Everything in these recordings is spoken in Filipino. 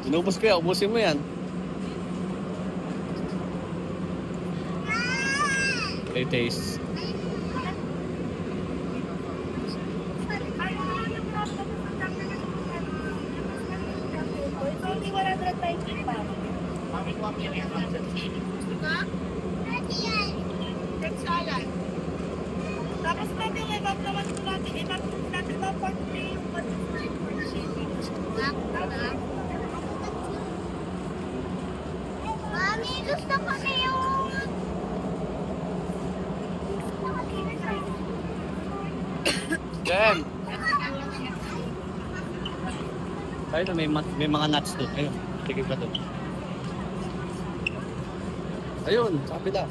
Inubos ko yan, ubusin mo yan. Taste. Tapos pwede i-evap naman po natin, i-evap natin na part 3 yung Mami, gusto ko na yun! Jem! Ayun, may mga nuts doon. Ayun, tigil ka doon. Ayun, sa kapila.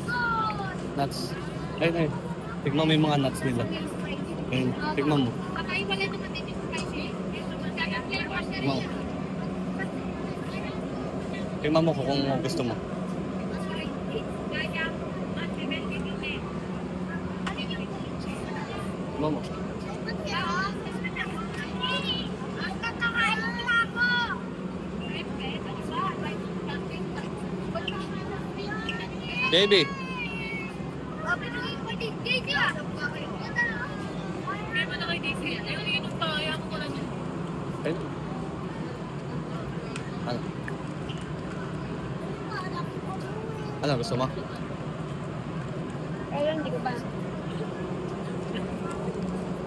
Nuts. Ayun, ayun. Tignan mo yung mga nuts nila. Ayun, tignan mo. Kakaiwalay naman din yung price eh. Tignan mo. Tignan mo kung gusto mo. Tignan mo. Baby. Ayun. Ano? Ano gusto mo? Ayun, hindi ko ba?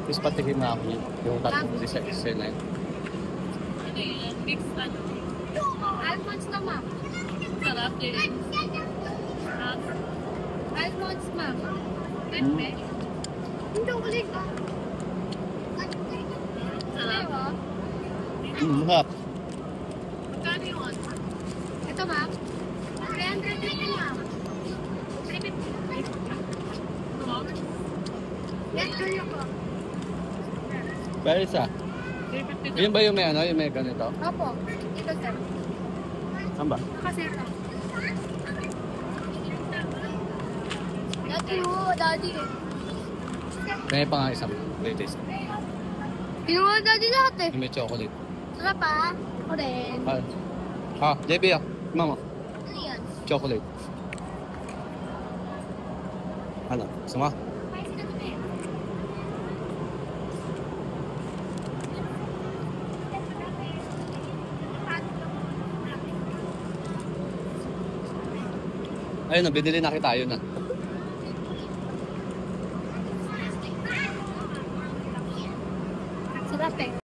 Please patikin na ako yun. Yung tatlong design na yun. Ano yun? Mix ano? Almonds na, ma'am. Sarap din. Almonds, ma'am. Pepe. Hindi ko ulit ba? Sarap. Mahap. Magkano yun? Ito, ma'am. 300 din, ma'am. 350. Yes, girl ako. Pero isa. 350 Yun ba yung may ano? Yung may ganito? Opo. Ito, sir. Saan ba? Kasi ito. Daddy, oh, daddy. May pa nga isang latest. Kinuha daddy lahat eh. Yung may chocolate. Sarap ah. Ako rin. JB ah. Mama. Ano yan? Chocolate. Ano? Suma? Ayun na, binili na kita. Ayun na. Sarap eh.